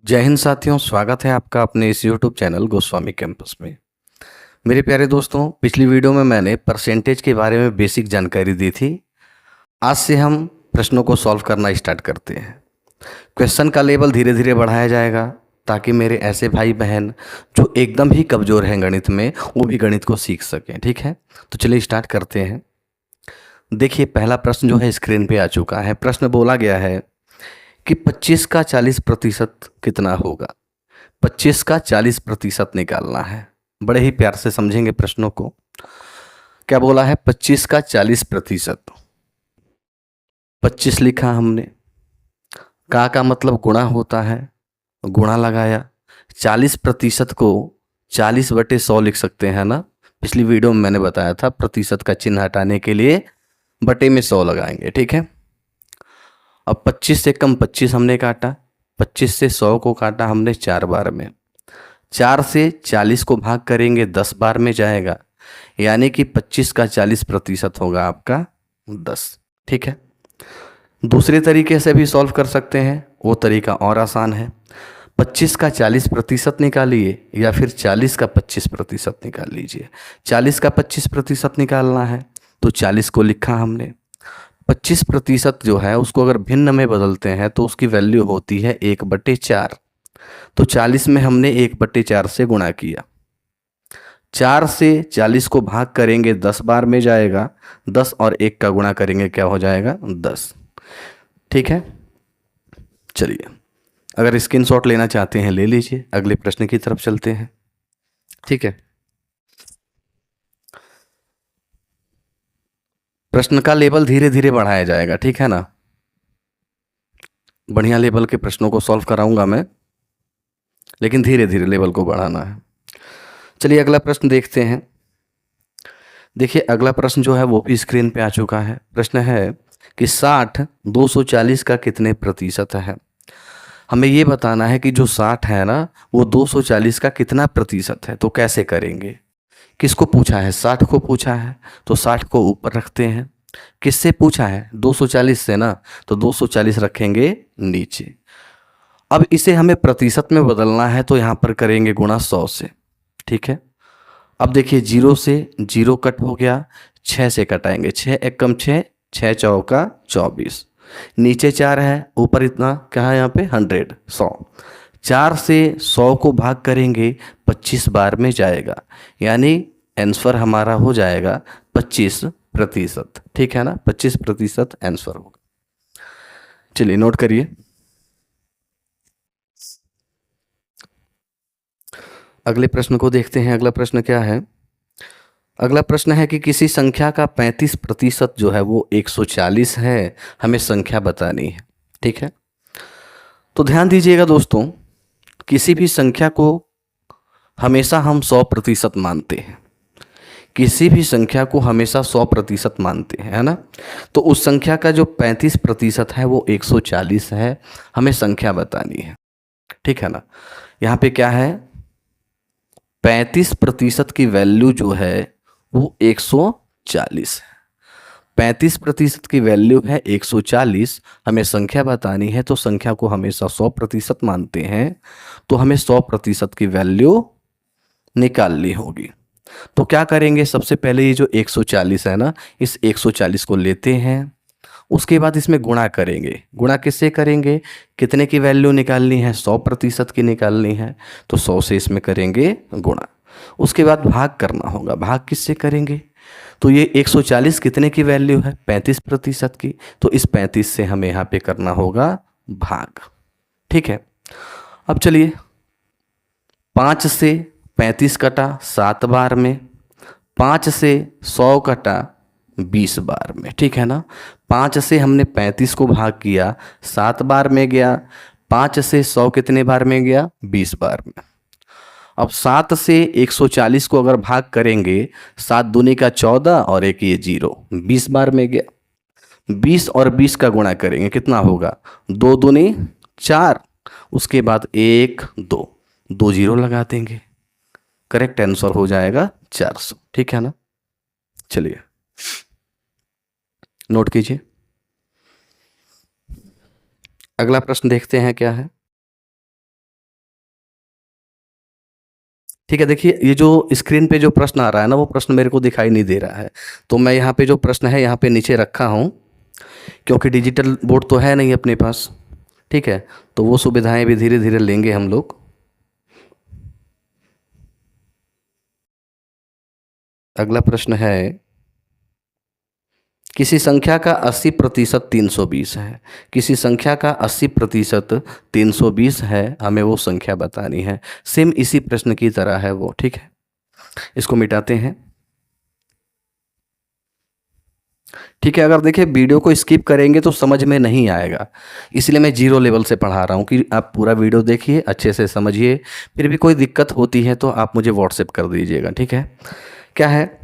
जय हिंद साथियों, स्वागत है आपका अपने इस YouTube चैनल गोस्वामी कैंपस में। मेरे प्यारे दोस्तों, पिछली वीडियो में मैंने परसेंटेज के बारे में बेसिक जानकारी दी थी। आज से हम प्रश्नों को सॉल्व करना स्टार्ट करते हैं। क्वेश्चन का लेवल धीरे धीरे बढ़ाया जाएगा ताकि मेरे ऐसे भाई बहन जो एकदम ही कमज़ोर हैं गणित में, वो भी गणित को सीख सकें। ठीक है, तो चलिए स्टार्ट करते हैं। देखिए, पहला प्रश्न जो है स्क्रीन पे आ चुका है। प्रश्न बोला गया है कि 25 का 40% कितना होगा। 25 का 40% निकालना है। बड़े ही प्यार से समझेंगे प्रश्नों को। क्या बोला है? 25 का 40%। 25 लिखा हमने, का मतलब गुणा होता है, गुणा लगाया। 40% को 40/100 लिख सकते हैं ना। पिछली वीडियो में मैंने बताया था प्रतिशत का चिन्ह हटाने के लिए बटे में 100 लगाएंगे। ठीक है, अब 25 से कम 25 हमने काटा, 25 से 100 को काटा हमने 4 बार में। 4 से 40 को भाग करेंगे 10 बार में जाएगा, यानी कि 25 का 40% होगा आपका 10। ठीक है, दूसरे तरीके से भी सॉल्व कर सकते हैं, वो तरीका और आसान है। 25 का 40% निकालिए या फिर 40 का 25% निकाल लीजिए। 40 का 25% निकालना है तो 40 को लिखा हमने। 25% जो है उसको अगर भिन्न में बदलते हैं तो उसकी वैल्यू होती है 1/4। तो 40 में हमने 1/4 से गुणा किया। 4 से 40 को भाग करेंगे 10 बार में जाएगा, 10 और 1 का गुणा करेंगे क्या हो जाएगा? 10। ठीक है, चलिए, अगर स्क्रीनशॉट लेना चाहते हैं ले लीजिए। अगले प्रश्न की तरफ चलते हैं। ठीक है, प्रश्न का लेवल धीरे धीरे बढ़ाया जाएगा। ठीक है ना, बढ़िया लेवल के प्रश्नों को सॉल्व कराऊंगा मैं, लेकिन धीरे धीरे लेवल को बढ़ाना है। चलिए अगला प्रश्न देखते हैं। देखिए, अगला प्रश्न जो है वो भी स्क्रीन पे आ चुका है। प्रश्न है कि 60 240 का कितने प्रतिशत है। हमें ये बताना है कि जो 60 है ना वो 240 का कितना प्रतिशत है। तो कैसे करेंगे? किसको पूछा है? 60 को पूछा है, तो 60 को ऊपर रखते हैं। किससे पूछा है? 240 से ना, तो 240 रखेंगे नीचे। अब इसे हमें प्रतिशत में बदलना है तो यहाँ पर करेंगे गुणा 100 से। ठीक है, अब देखिए 0 से 0 कट हो गया, 6 से कटाएंगे, 6 एक कम 6, 6 चौका 24, नीचे 4 है, ऊपर इतना क्या है यहाँ पे 100 100। 4 से 100 को भाग करेंगे 25 बार में जाएगा, यानी आंसर हमारा हो जाएगा 25%। ठीक है ना, 25% आंसर होगा। चलिए नोट करिए। अगले प्रश्न को देखते हैं। अगला प्रश्न क्या है? अगला प्रश्न है कि किसी संख्या का 35% जो है वो 140 है। हमें संख्या बतानी है। ठीक है, तो ध्यान दीजिएगा दोस्तों, किसी भी संख्या को हमेशा हम 100% मानते हैं। किसी भी संख्या को हमेशा 100% मानते हैं, है ना। तो उस संख्या का जो 35% है वो 140 है। हमें संख्या बतानी है। ठीक है ना, यहाँ पे क्या है? 35% की वैल्यू जो है वो 140 है। 35% की वैल्यू है 140। हमें संख्या बतानी है तो संख्या को हमेशा 100% मानते हैं, तो हमें 100% की वैल्यू निकालनी होगी। तो क्या करेंगे? सबसे पहले ये जो 140 है ना, इस 140 को लेते हैं, उसके बाद इसमें गुणा करेंगे। गुणा किससे करेंगे? कितने की वैल्यू निकालनी है? 100% की निकालनी है, तो 100 से इसमें करेंगे गुणा। उसके बाद भाग करना होगा। भाग किससे करेंगे? तो ये 140 कितने की वैल्यू है? 35% की, तो इस 35 से हमें यहाँ पे करना होगा भाग। ठीक है, अब चलिए, 5 से 35 कटा 7 बार में, 5 से 100 कटा 20 बार में। ठीक है ना, 5 से हमने 35 को भाग किया, 7 बार में गया। 5 से 100 कितने बार में गया? 20 बार में। अब 7 से 140 को अगर भाग करेंगे, 7 दूनी का 14 और एक ये 0, 20 बार में गया। 20 और 20 का गुणा करेंगे, कितना होगा? 2 दूनी 4, उसके बाद 1 2, 2 0 लगा देंगे। करेक्ट आंसर हो जाएगा 400। ठीक है ना, चलिए नोट कीजिए। अगला प्रश्न देखते हैं क्या है। ठीक है, देखिए ये जो स्क्रीन पे जो प्रश्न आ रहा है ना, वो प्रश्न मेरे को दिखाई नहीं दे रहा है, तो मैं यहाँ पे जो प्रश्न है यहाँ पे नीचे रखा हूँ, क्योंकि डिजिटल बोर्ड तो है नहीं अपने पास। ठीक है, तो वो सुविधाएं भी धीरे धीरे लेंगे हम लोग। अगला प्रश्न है, किसी संख्या का 80% 320 है। किसी संख्या का 80% 320 है, हमें वो संख्या बतानी है। सेम इसी प्रश्न की तरह है वो। ठीक है, इसको मिटाते हैं। ठीक है, अगर देखिए वीडियो को स्किप करेंगे तो समझ में नहीं आएगा, इसलिए मैं जीरो लेवल से पढ़ा रहा हूँ कि आप पूरा वीडियो देखिए, अच्छे से समझिए। फिर भी कोई दिक्कत होती है तो आप मुझे व्हाट्सएप कर दीजिएगा। ठीक है, क्या है,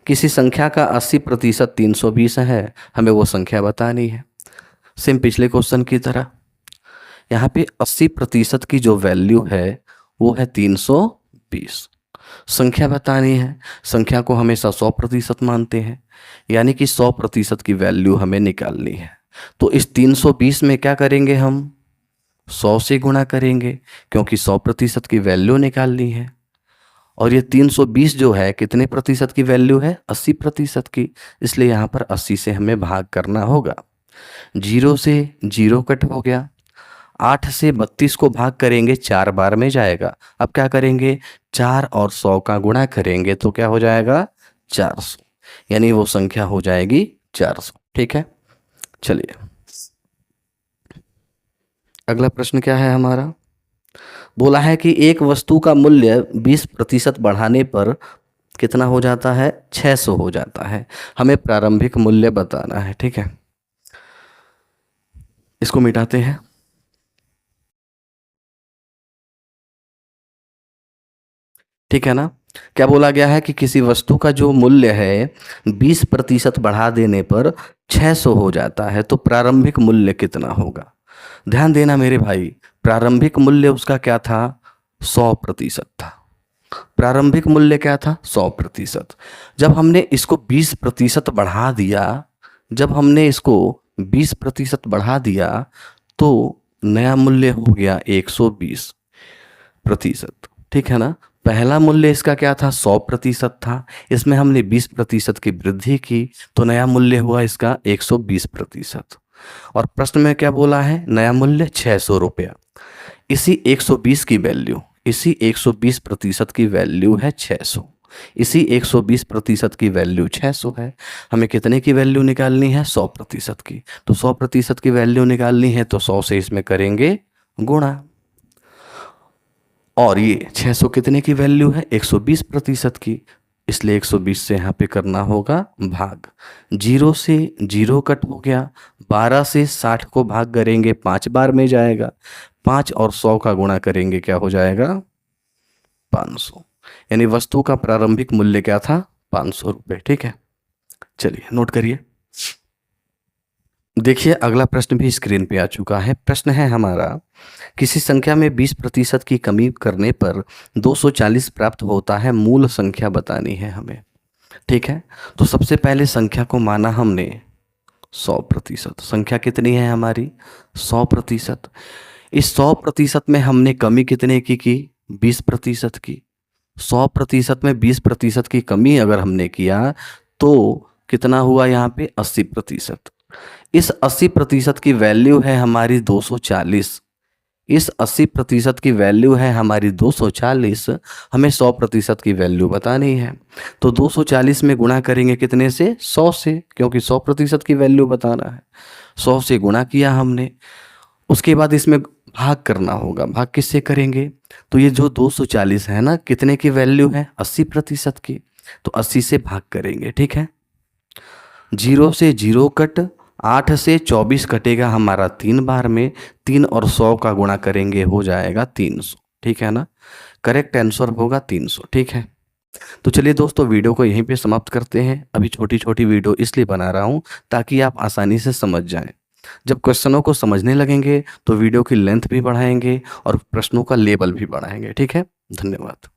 किसी संख्या का 80% 320 है, हमें वो संख्या बतानी है। सेम पिछले क्वेश्चन की तरह यहाँ पे 80% की जो वैल्यू है वो है 320। संख्या बतानी है, संख्या को हमेशा 100% मानते हैं, यानी कि 100% की वैल्यू हमें निकालनी है। तो इस 320 में क्या करेंगे, हम 100 से गुणा करेंगे, क्योंकि 100% की वैल्यू निकालनी है। और ये 320 जो है कितने प्रतिशत की वैल्यू है, 80% की, इसलिए यहाँ पर 80 से हमें भाग करना होगा। 0 से 0 कट हो गया। 8 से 32 को भाग करेंगे, 4 बार में जाएगा। अब क्या करेंगे, 4 और 100 का गुणा करेंगे तो क्या हो जाएगा, 400, यानी वो संख्या हो जाएगी 400। ठीक है, चलिए अगला प्रश्न क्या है हमारा। बोला है कि एक वस्तु का मूल्य 20% बढ़ाने पर कितना हो जाता है, 600 हो जाता है। हमें प्रारंभिक मूल्य बताना है। ठीक है, इसको मिटाते हैं। ठीक है ना, क्या बोला गया है कि किसी वस्तु का जो मूल्य है 20% बढ़ा देने पर 600 हो जाता है, तो प्रारंभिक मूल्य कितना होगा। ध्यान देना मेरे भाई, प्रारंभिक मूल्य उसका क्या था, 100% था। प्रारंभिक मूल्य क्या था, 100%। जब हमने इसको 20% बढ़ा दिया, जब हमने इसको 20% बढ़ा दिया तो नया मूल्य हो गया 120%। ठीक है ना, पहला मूल्य इसका क्या था, 100% था, इसमें हमने 20% की वृद्धि की तो नया मूल्य हुआ इसका 120%। और प्रश्न में क्या बोला है, नया मूल्य 600 रुपया। इसी 120 की वैल्यू, इसी 120% की वैल्यू है 600। इसी 120% की वैल्यू 600 है। हमें कितने की वैल्यू निकालनी है, 100% की। तो 100% की वैल्यू निकालनी है तो 100 से इसमें करेंगे गुणा। और ये 600 कितने की वैल्यू है, 120% की, इसलिए 120 से यहाँ पे करना होगा भाग। 0 से 0 कट हो गया। 12 से 60 को भाग करेंगे, 5 बार में जाएगा। 5 और 100 का गुणा करेंगे, क्या हो जाएगा, 500। यानी वस्तु का प्रारंभिक मूल्य क्या था, 500 रुपये। ठीक है, चलिए नोट करिए। देखिए अगला प्रश्न भी स्क्रीन पे आ चुका है। प्रश्न है हमारा, किसी संख्या में 20% की कमी करने पर 240 प्राप्त होता है, मूल संख्या बतानी है हमें। ठीक है, तो सबसे पहले संख्या को माना हमने 100%। संख्या कितनी है हमारी, 100%। इस 100% में हमने कमी कितने की 20% की। 100% में 20% की कमी अगर हमने किया तो कितना हुआ यहाँ पे, 80%। इस 80% की वैल्यू है हमारी 240। इस 80% की वैल्यू है हमारी 240। हमें 100% की वैल्यू बतानी है, तो 240 में गुणा करेंगे कितने से, 100 से, क्योंकि 100% की वैल्यू बताना है। 100 से गुणा किया हमने, उसके बाद इसमें भाग करना होगा। भाग किससे करेंगे, तो ये जो 240 है ना, कितने की वैल्यू है, 80% की, तो 80 से भाग करेंगे। ठीक है, 0 से 0 कट, 8 से 24 कटेगा हमारा 3 बार में। 3 और 100 का गुणा करेंगे, हो जाएगा 300। ठीक है ना, करेक्ट आंसर होगा 300। ठीक है, तो चलिए दोस्तों वीडियो को यहीं पे समाप्त करते हैं। अभी छोटी छोटी वीडियो इसलिए बना रहा हूँ ताकि आप आसानी से समझ जाएं। जब क्वेश्चनों को समझने लगेंगे तो वीडियो की लेंथ भी बढ़ाएंगे और प्रश्नों का लेवल भी बढ़ाएंगे। ठीक है, धन्यवाद।